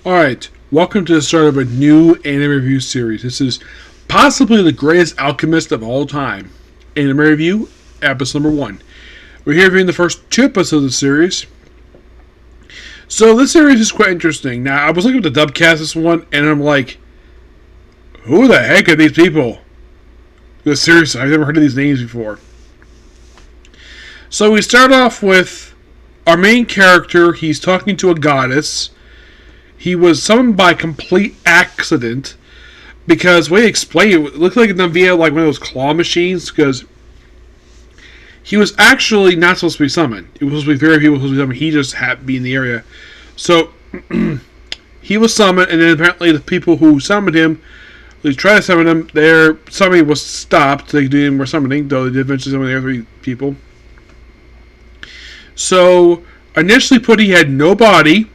Alright, welcome to the start of a new anime review series. This is possibly the greatest Alchemist of all time. Anime review, episode number 1. We're here reviewing the first 2 episodes of the series. So this series is quite interesting. Now, I was looking at the dubcast this one, and I'm like, who the heck are these people? Seriously, I've never heard of these names before. So we start off with our main character. He's talking to a goddess. He was summoned by complete accident because the way they explain it looked like via like one of those claw machines, because he was actually not supposed to be summoned. It was supposed to be very people supposed to be summoned. He just happened to be in the area. So he was summoned, and then apparently the people who summoned him, they tried to summon him, their summoning was stopped. They didn't more summoning, though they did eventually summon the other 3 people. So initially he had no body.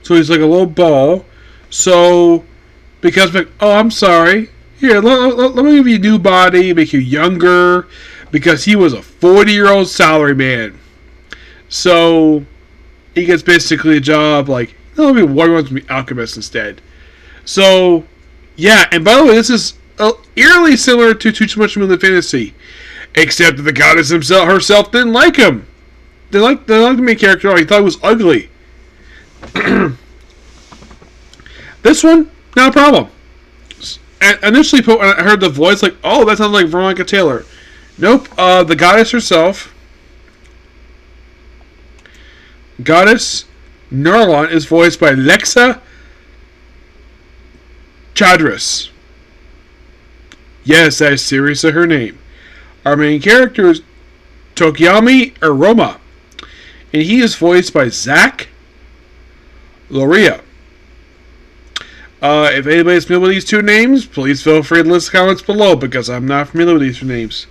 So he's like a little ball. So, because like, oh, I'm sorry. Here, let me give you a new body, make you younger. Because he was a 40-year-old salaryman. So, he gets basically a job like, let me wants to be Alchemist instead. So, yeah, and by the way, this is eerily similar to Too Much Moonlit Fantasy. Except that the goddess herself didn't like him. They liked the main character. He thought he was ugly. This one, not a problem. And initially, when I heard the voice, like, oh, that sounds like Veronica Taylor. Nope. The goddess herself, Goddess Nerlon, is voiced by Lexa Chadris. Yes, that is seriously her name. Our main character is Tokiyami Aroma, and he is voiced by Zach Loria. If anybody's familiar with these 2 names, please feel free to list comments below, because I'm not familiar with these 2 names.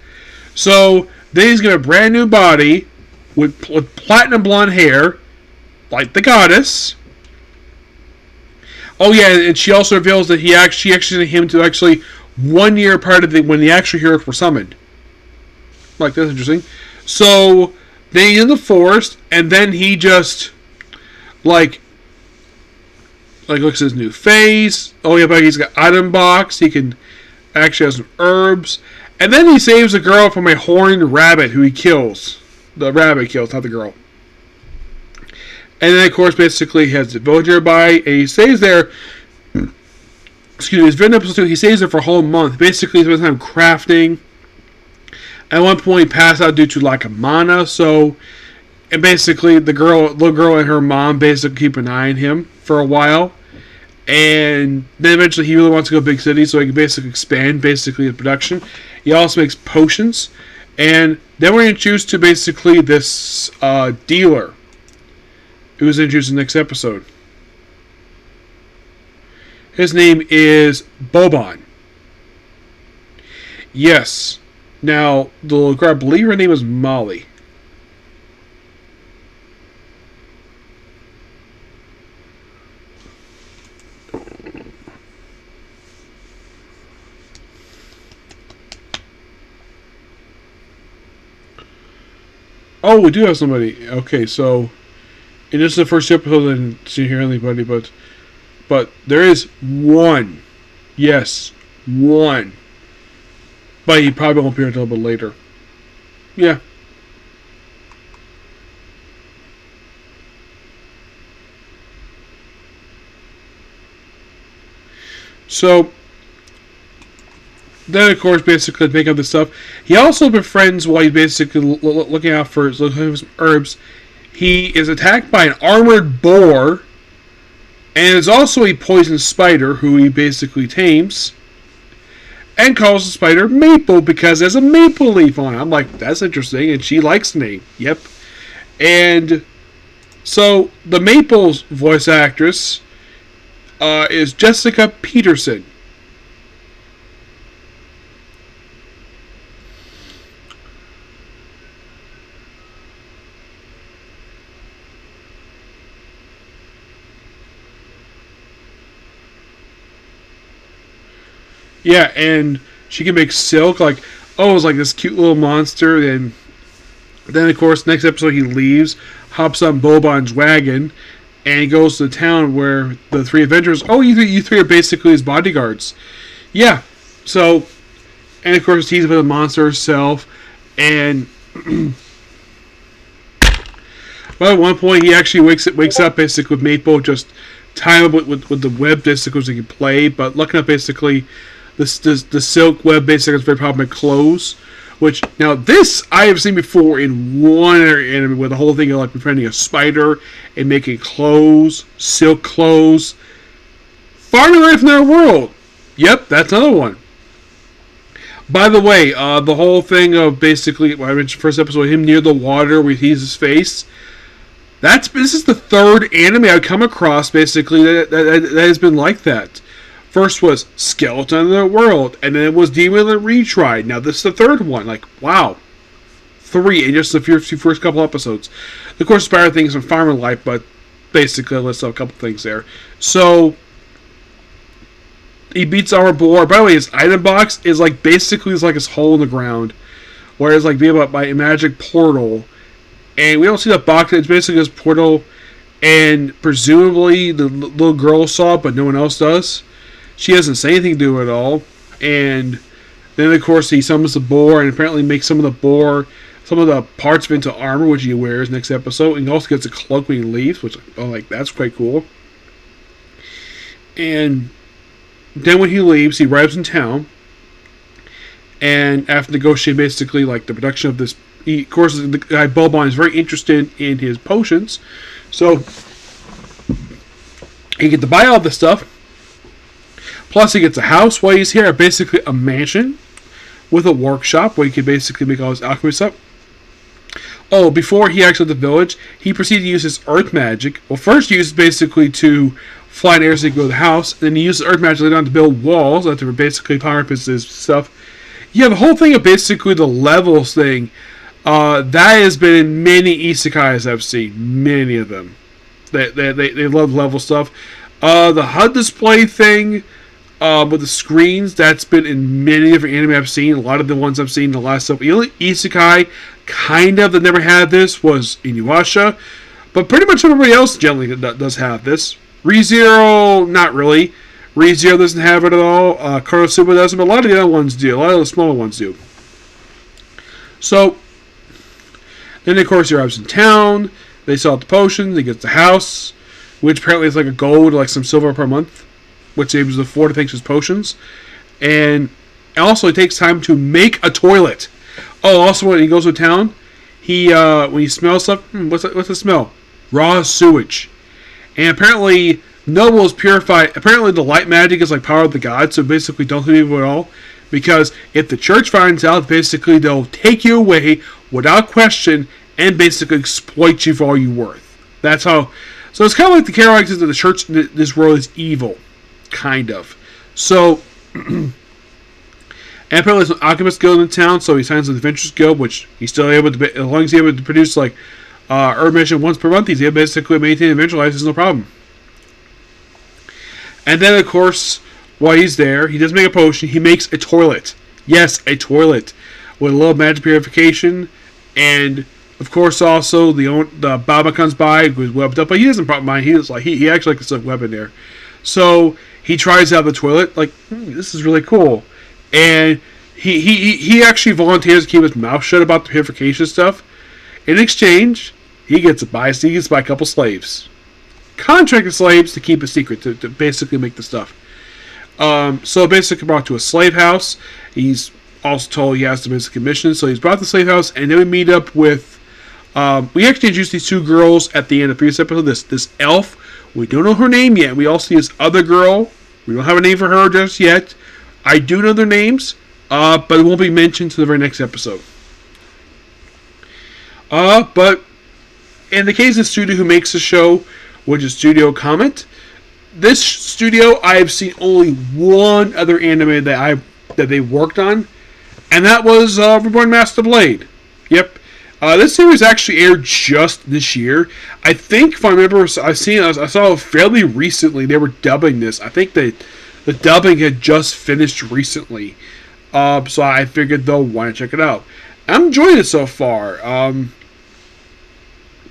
So, then he's got a brand new body with platinum blonde hair, like the goddess. Oh yeah, and she also reveals that she actually sent him to actually 1 year prior to when the actual heroes were summoned. Like, that's interesting. So, then he's in the forest, and then he just, like looks at his new face. Oh yeah, but he's got item box. He can actually have some herbs. And then he saves a girl from a horned rabbit who he kills. The rabbit kills, not the girl. And then, of course, basically he has the village nearby, and he stays there. Excuse me, his video episode 2, he stays there for a whole month. Basically, he spends time crafting. At one point, he passed out due to lack of mana. So, and basically, the little girl and her mom basically keep an eye on him for a while. And then eventually, he really wants to go to big city, so he can basically expand the production. He also makes potions. And then we're introduced to basically this dealer, who is introduced in the next episode. His name is Boban. Yes. Now, the little girl, I believe her name is Molly. Oh, we do have somebody. Okay, so, and this is the first episode. I didn't see hear anybody, but there is one. Yes, one. But he probably won't appear until a bit later. Yeah. So, then of course, basically, to make up this stuff, he also befriends while he's basically looking out for some herbs. He is attacked by an armored boar, and is also a poison spider who he basically tames, and calls the spider Maple because there's a maple leaf on it. I'm like, that's interesting, and she likes the name. Yep. And so the Maple's voice actress is Jessica Peterson. Yeah, and she can make silk, like, oh, it's like this cute little monster, and then, of course, next episode he leaves, hops on Boban's wagon, and he goes to the town where the three Avengers. Oh, you three are basically his bodyguards. Yeah. So, and of course he's with the monster herself, and but at one point he actually wakes up basically with Maple just tying him with the web basically so he can play. But looking up basically the silk web basically is very popular in clothes. Which, now this I have seen before in one anime where the whole thing of like befriending a spider and making clothes, silk clothes, far away from their world. Yep, that's another one. By the way, the whole thing of basically, what I mentioned first episode, him near the water where he sees his face, this is the third anime I've come across basically that has been like that. First was Skeleton in the World, and then it was Demon the Retried. Now this is the third one. Like, wow. 3 in just the first couple episodes. Of course, inspired things from Farmer Life, but basically let's have a couple things there. So, he beats our boar. By the way, his item box is like basically like his hole in the ground. Whereas like being up by a magic portal. And we don't see the box, it's basically this portal, and presumably the little girl saw it, but no one else does. She doesn't say anything to it at all. And then, of course, he summons the boar and apparently makes some of the parts of it into armor, which he wears next episode. And he also gets a cloak when he leaves, which, that's quite cool. And then when he leaves, he arrives in town. And after negotiating basically like the production of this, of course, the guy Bobon is very interested in his potions. So he gets to buy all this stuff. Plus, he gets a house while he's here, basically a mansion with a workshop where he can basically make all his alchemy stuff. Oh, before he actually left the village, he proceeded to use his earth magic. Well, first he used basically to fly in air so he could go to the house, and then he used earth magic later on to build walls that were basically power up his stuff. Yeah, the whole thing of basically the levels thing, that has been in many isekais I've seen, many of them. They love level stuff. The HUD display thing, with the screens, that's been in many different anime I've seen. A lot of the ones I've seen in the last stuff. The only isekai kind of that never had this was Inuyasha, but pretty much everybody else generally does have this. ReZero, not really. ReZero doesn't have it at all. Konosuba doesn't, but a lot of the other ones do. A lot of the smaller ones do. So, then of course he arrives in town. They sell the potions. He gets the house, which apparently is like a gold, like some silver per month, which saves the 4 to fix his potions. And also, it takes time to make a toilet. Oh, also, when he goes to town, when he smells stuff, what's the smell? Raw sewage. And apparently, Noble is purified. Apparently, the light magic is like power of the gods, so basically don't leave people at all. Because if the church finds out, basically they'll take you away without question and basically exploit you for all you're worth. That's how. So it's kind of like the characters that the church in this world is evil. Kind of. So, and apparently there's an Alchemist guild in town, so he signs with the Adventurers Guild, which he's still able to, as long as he's able to produce like herb mission once per month, he's able to basically maintain adventure life, there's no problem. And then, of course, while he's there, he does make a potion, he makes a toilet. Yes, a toilet. With a little magic purification, and of course also the Baba comes by, who's webbed up, but he doesn't mind, he actually likes to web in there. So he tries out the toilet, like, this is really cool. And he actually volunteers to keep his mouth shut about the purification stuff. In exchange, he gets to buy a couple slaves. Contracted slaves to keep a secret, to basically make the stuff. So basically brought to a slave house. He's also told he has to make a commission, so he's brought to the slave house, and then we meet up with, we actually introduced these 2 girls at the end of the previous episode. This elf, we don't know her name yet. We also see this other girl. We don't have a name for her just yet. I do know their names, but it won't be mentioned to the very next episode. But in the case of the studio who makes the show, which is Studio Comet, this studio I have seen only one other anime that they worked on, and that was Reborn Master Blade. Yep. This series actually aired just this year. I think, if I remember, I saw it fairly recently. They were dubbing this. I think the dubbing had just finished recently. So I figured, though, why not check it out? I'm enjoying it so far.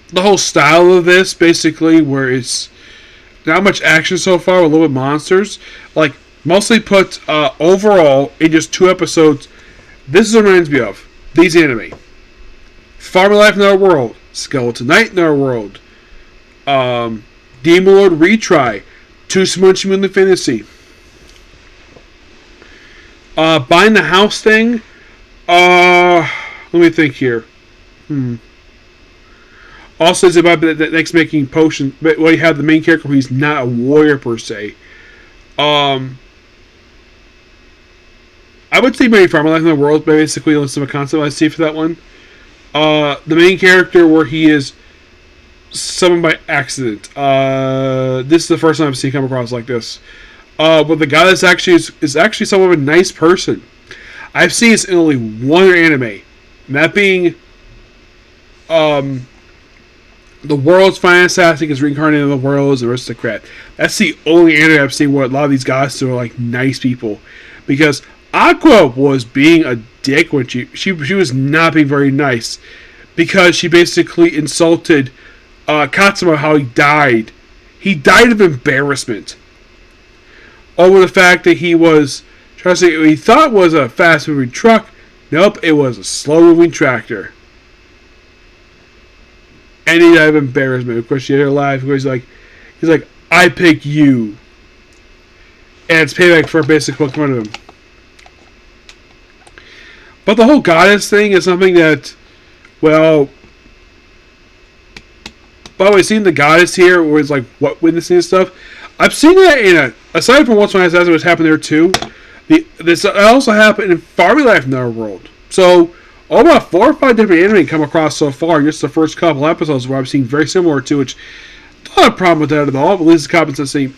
The whole style of this, basically, where it's not much action so far, with a little bit of monsters. Like, mostly put overall in just 2 episodes. This is what it reminds me of these anime: Farmer Life in Our World, Skeleton Knight in Our World, Demon Lord Retry, Two Smunch Moon Fantasy. Buying the house thing. Let me think here. Also, it's about that next making potions. But you have the main character who's not a warrior per se. I would say maybe Farmer Life in the World, basically, list of a concept I see for that one. The main character where he is summoned by accident. This is the first time I've seen come across like this. But the guy that's actually is actually somewhat of a nice person. I've seen this in only one anime, and that being the world's finest assassin is reincarnated in the world's aristocrat. That's the only anime I've seen where a lot of these guys are like nice people. Because Aqua was being a dick when she was not being very nice. Because she basically insulted Katsuma how he died. He died of embarrassment. Over the fact that he was trying to say what he thought was a fast moving truck. Nope, it was a slow moving tractor. And he died of embarrassment. Of course, she had her laugh. He's like, I pick you. And it's payback for basically making fun of him. But the whole goddess thing is something that, well, by the way, seeing the goddess here, where it's like what witnessing and stuff, I've seen that in aside from what's when I said what's happened there too. This also happened in Farming Life in Our World. So, all about 4 or 5 different anime come across so far. Just the first couple episodes where I've seen very similar to, which don't have a problem with that at all. But at least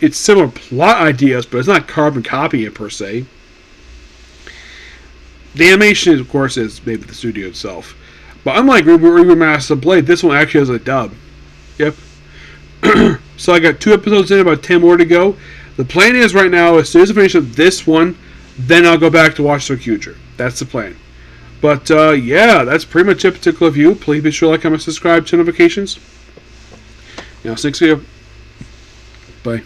it's similar plot ideas, but it's not carbon copying it per se. The animation, of course, is made with the studio itself. But unlike Remastered Blade, this one actually has a dub. Yep. So I got 2 episodes in, about 10 more to go. The plan is right now, as soon as I finish up this one, then I'll go back to watch the future. That's the plan. But yeah, that's pretty much it. Particular view. Please be sure to like, comment, subscribe, turn notifications. Thanks for you. Bye.